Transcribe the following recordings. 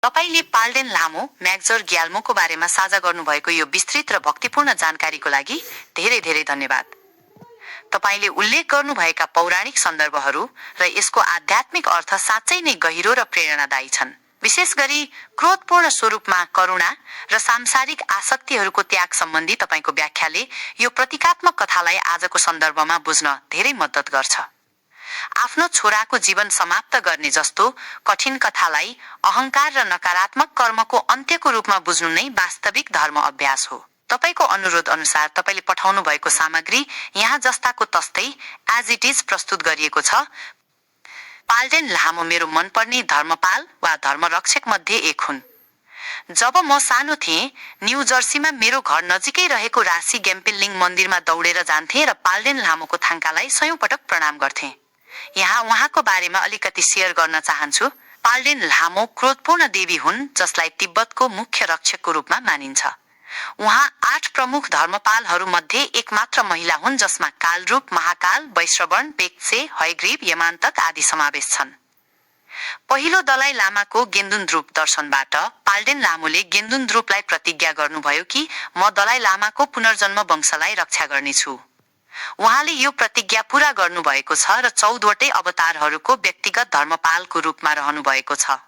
तपाईले पाल्डेन लामो म्याग्जोर ग्याल्मोको बारेमा साझा गर्नुभएको यो विस्तृत र भक्तिपूर्ण जानकारीको लागि धेरै धेरै धन्यवाद। तपाईले उल्लेख गर्नुभएका पौराणिक सन्दर्भहरू र यसको आध्यात्मिक अर्थ साँच्चै नै गहिरो र प्रेरणादायी छन्। विशेष गरी क्रोधपूर्ण स्वरूपमा करुणा र सांसारिक आसक्तिहरूको त्याग सम्बन्धी तपाईको व्याख्याले यो प्रतीकात्मक कथालाई आजको सन्दर्भमा बुझ्न धेरै मद्दत गर्छ। आफ्नो छोराको जीवन समाप्त गर्ने जस्तो कठिन कथालाई अहंकार र नकारात्मक कर्मको अन्त्यको रूपमा बुझ्नु नै वास्तविक धर्म अभ्यास हो। तपाईको अनुरोध अनुसार तपाईले पठाउनु भएको सामग्री यहाँ जस्ताको तस्तै एज इट इज प्रस्तुत गरिएको छ। पाल्डेन लामो मेरो मनपर्ने धर्मपाल वा धर्मरक्षक मध्ये एक हुन्। जब म सानो थिएँ, न्यू जर्सीमा मेरो घर नजिकै रहेको राशि गेम्पिल्लिङ मन्दिरमा दौडेर जान्थे र पाल्डेन लामोको थाङ्कालाई सयौं पटक प्रणाम गर्थे। यहाँ उहाँको बारेमा अलिकति शेयर गर्न चाहन्छु। पाल्डेन लामो क्रोधपूर्ण देवी हुन् जसलाई तिब्बतको मुख्य रक्षकको रूपमा मानिन्छ। उहाँ 8 प्रमुख धर्मपालहरू मध्ये एकमात्र महिला हुन् जसमा कालरूप, महाकाल, वैश्रवण, पेक्से, हयग्रीव, यमान्तक आदि समावेश छन्। पहिलो दलाई लामाको गेन्दुन्द्रुप दर्शनबाट पाल्डेन लामोले गेन्दुन्द्रुपलाई प्रतिज्ञा गर्नुभयो कि म दलाई लामाको पुनर्जन्म वंशलाई रक्षा गर्नेछु। उहाँले यो प्रतिज्ञा पूरा गर्नुभएको छ र 14 वटै अवतारहरूको व्यक्तिगत धर्मपालको रूपमा रहनुभएको छ।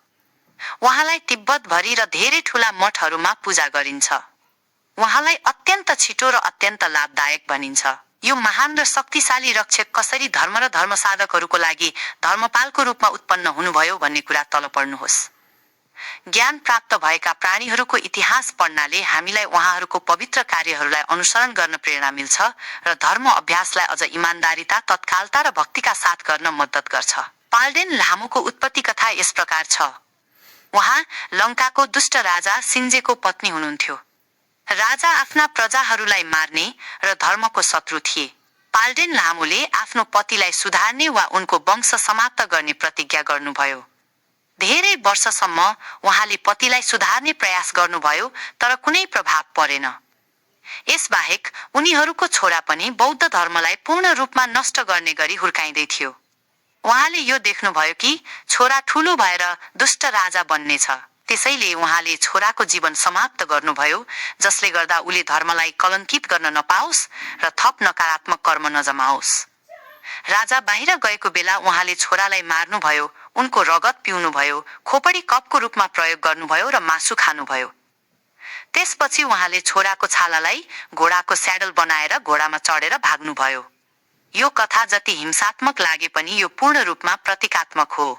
उहाँलाई तिब्बतभरि र धेरै ठूला मठहरूमा पूजा गरिन्छ। उहाँलाई अत्यन्त छिटो र अत्यन्त लाभदायक भनिन्छ। यो महान र शक्तिशाली रक्षक कसरी धर्म र धर्मसाधकहरूको लागि धर्मपालको रूपमा उत्पन्न हुनुभयो भन्ने कुरा तल पढ्नुहोस्। ज्ञान प्राप्त भएका प्राणीहरूको इतिहास पढ्नाले हामीलाई उहाँहरूको पवित्र कार्यहरूलाई अनुसरण गर्न प्रेरणा मिल्छ र धर्म अभ्यासलाई अझ इमानदारीता, तत्कालता र भक्तिका साथ गर्न मद्दत गर्छ। पाल्डेन लामोको उत्पत्ति कथा यस प्रकार छ। उहाँ लङ्काको दुष्ट राजा सिन्जेको पत्नी हुनुहुन्थ्यो। राजा आफ्ना प्रजाहरूलाई मार्ने र धर्मको शत्रु थिए। पाल्डेन लामोले आफ्नो पतिलाई सुधार्ने वा उनको वंश समाप्त गर्ने प्रतिज्ञा गर्नुभयो। धेरै वर्षसम्म उहाँले पतिलाई सुधार्ने प्रयास गर्नुभयो तर कुनै प्रभाव परेन। यसबाहेक उनीहरूको छोरा पनि बौद्ध धर्मलाई पूर्ण रूपमा नष्ट गर्ने गरी हुर्काइँदै थियो। उहाँले यो देख्नुभयो कि छोरा ठूलो भएर दुष्ट राजा बन्नेछ। त्यसैले उहाँले छोराको जीवन समाप्त गर्नुभयो जसले गर्दा उले धर्मलाई कलङ्कित गर्न नपाओस् र थप नकारात्मक कर्म नजमाओस्। राजा बाहिर गएको बेला उहाँले छोरालाई मार्नुभयो, उनको रगत पिउनुभयो, खोपडी कपको रूपमा प्रयोग गर्नुभयो र मासु खानुभयो। त्यसपछि उहाँले छोराको छालालाई घोडाको स्याडल बनाएर घोडामा चढेर भाग्नुभयो। यो कथा जति हिंसात्मक लागे पनि यो पूर्ण रूपमा प्रतीकात्मक हो।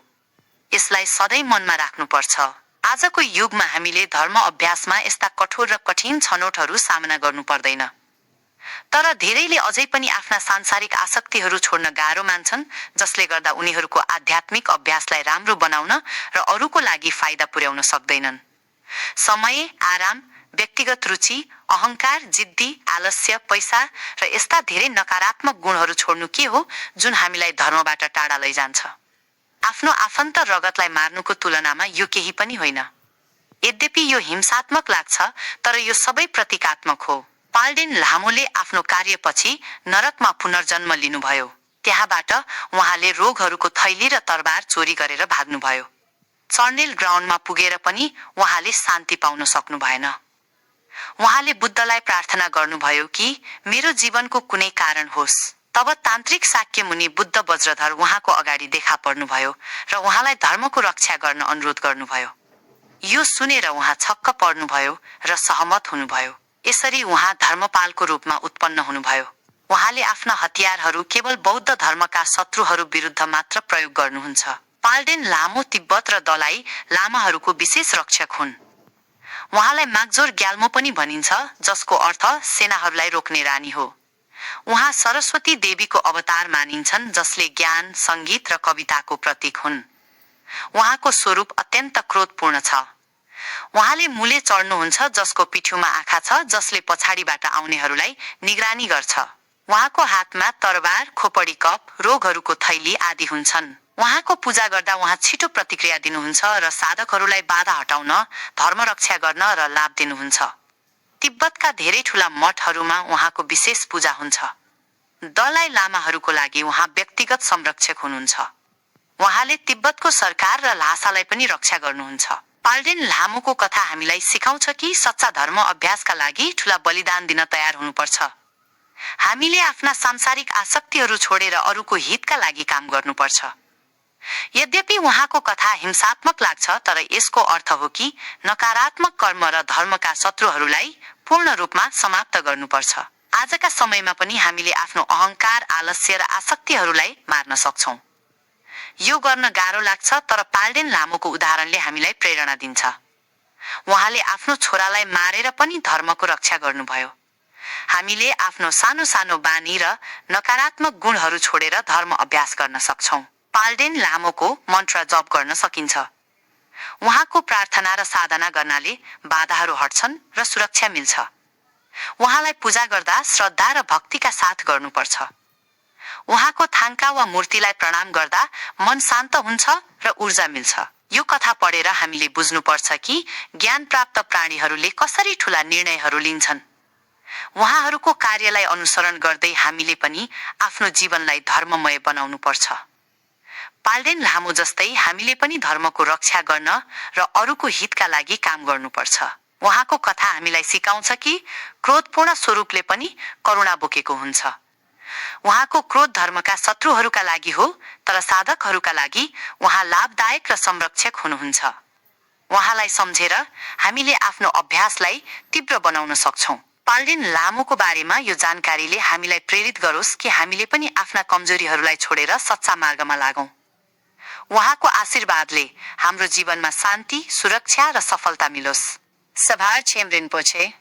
यसलाई सधैँ मनमा राख्नुपर्छ। आजको युगमा हामीले धर्म अभ्यासमा यस्ता कठोर र कठिन छनौटहरू सामना गर्नु पर्दैन। तर धेरैले अझै पनि आफ्ना सांसारिक आसक्तिहरू छोड्न गाह्रो मान्छन्, जसले गर्दा उनीहरूको आध्यात्मिक अभ्यासलाई राम्रो बनाउन र अरूको लागि फाइदा पुर्याउन सक्दैनन्। समय, आराम, व्यक्तिगत रुचि, अहंकार, जिद्दी, आलस्य, पैसा र यस्ता धेरै नकारात्मक गुणहरू छोड्नु के हो जुन हामीलाई धर्मबाट टाढा लैजान्छ। आफ्नो आफन्त रगतलाई मार्नुको तुलनामा यो केही पनि होइन। यद्यपि यो हिंसात्मक लाग्छ, तर यो सबै प्रतीकात्मक हो। पाल्डेन लामोले आफ्नो कार्यपछि नरकमा पुनर्जन्म लिनुभयो। त्यहाँबाट उहाँले रोगहरूको थैली र तरबार चोरी गरेर भाग्नुभयो। चर्नेल ग्राउन्डमा पुगेर पनि उहाँले शान्ति पाउन सक्नु भएन। उहाँले बुद्धलाई प्रार्थना गर्नुभयो कि मेरो जीवनको कुनै कारण होस्। तब तान्त्रिक शाक्य मुनि बुद्ध वज्रधर उहाँको अगाडि देखा पर्नुभयो र उहाँलाई धर्मको रक्षा गर्न अनुरोध गर्नुभयो। यो सुनेर उहाँ छक्क पर्नुभयो र सहमत हुनुभयो। यसरी उहाँ धर्मपालको रूपमा उत्पन्न हुनुभयो। उहाँले आफ्ना हतियारहरू केवल बौद्ध धर्मका शत्रुहरू विरुद्ध मात्र प्रयोग गर्नुहुन्छ। पाल्डेन लामो तिब्बत र दलाई लामाहरूको विशेष रक्षक हुन्। उहाँलाई म्याग्जोर ग्याल्मो पनि भनिन्छ, जसको अर्थ सेनाहरूलाई रोक्ने रानी हो। उहाँ सरस्वती देवीको अवतार मानिन्छन् जसले ज्ञान, संगीत र कविताको प्रतीक हुन्। उहाँको स्वरूप अत्यन्त क्रोधपूर्ण छ। उहाँले मूले चढ्नुहुन्छ जसको पिठ्यूमा आँखा छ जसले पछाडिबाट आउनेहरूलाई निगरानी गर्छ। उहाँको हातमा तरबार, खोपडी कप, रोगहरूको थैली आदि हुन्छन्। उहाँको पूजा गर्दा उहाँ छिटो प्रतिक्रिया दिनुहुन्छ र साधकहरूलाई बाधा हटाउन, धर्म रक्षा गर्न र लाभ दिनुहुन्छ। तिब्बतका धेरै ठूला मठहरूमा उहाँको विशेष पूजा हुन्छ। दलाई लामाहरूको लागि उहाँ व्यक्तिगत संरक्षक हुनुहुन्छ। उहाँले तिब्बतको सरकार र ल्हासालाई पनि रक्षा गर्नुहुन्छ। पाल्डेन लामोको कथा हामीलाई सिकाउँछ कि सच्चा धर्म अभ्यासका लागि ठूला बलिदान दिन तयार हुनुपर्छ। हामीले आफ्ना सांसारिक आसक्तिहरू छोडेर अरूको हितका लागि काम गर्नुपर्छ। यद्यपि उहाँको कथा हिंसात्मक लाग्छ, तर यसको अर्थ हो कि नकारात्मक कर्म र धर्मका शत्रुहरूलाई पूर्ण रूपमा समाप्त गर्नुपर्छ। आजका समयमा पनि हामीले आफ्नो अहंकार, आलस्य र आसक्तिहरूलाई मार्न सक्छौं। यो गर्न गाह्रो लाग्छ, तर पाल्डेन लामोको उदाहरणले हामीलाई प्रेरणा दिन्छ। उहाँले आफ्नो छोरालाई मारेर पनि धर्मको रक्षा गर्नुभयो। हामीले आफ्नो सानो सानो बानी र नकारात्मक गुणहरू छोडेर धर्म अभ्यास गर्न सक्छौं। पाल्डेन लामोको मन्त्र जप गर्न सकिन्छ। उहाँको प्रार्थना र साधना गर्नाले बाधाहरू हट्छन् र सुरक्षा मिल्छ। उहाँलाई पूजा गर्दा श्रद्धा र भक्तिका साथ गर्नुपर्छ। उहाँको थाङ्का वा मूर्तिलाई प्रणाम गर्दा मन शान्त हुन्छ र ऊर्जा मिल्छ। यो कथा पढेर हामीले बुझ्नुपर्छ कि ज्ञान प्राप्त प्राणीहरूले कसरी ठूला निर्णयहरू लिन्छन्। उहाँहरूको कार्यलाई अनुसरण गर्दै हामीले पनि आफ्नो जीवनलाई धर्ममय बनाउनुपर्छ। पाल्डेन लामो जस्तै हामीले पनि धर्मको रक्षा गर्न र अरूको हितका लागि काम गर्नुपर्छ। उहाँको कथा हामीलाई सिकाउँछ कि क्रोधपूर्ण स्वरूपले पनि करुणा बोकेको हुन्छ। उहाँको क्रोध धर्मका शत्रुहरूका लागि हो, तर साधकहरूका लागि उहाँ लाभदायक र संरक्षक हुनुहुन्छ। उहाँलाई सम्झेर हामीले आफ्नो अभ्यासलाई तीव्र बनाउन सक्छौं। पाल्डेन लामोको बारेमा यो जानकारीले हामीलाई प्रेरित गरोस् कि हामीले पनि आफ्ना कमजोरीहरूलाई छोडेर सच्चा मार्गमा लागौं। उहाँको आशीर्वादले हाम्रो जीवनमा शान्ति, सुरक्षा र सफलता मिलोस्। सभार छेम रिम्पोछे।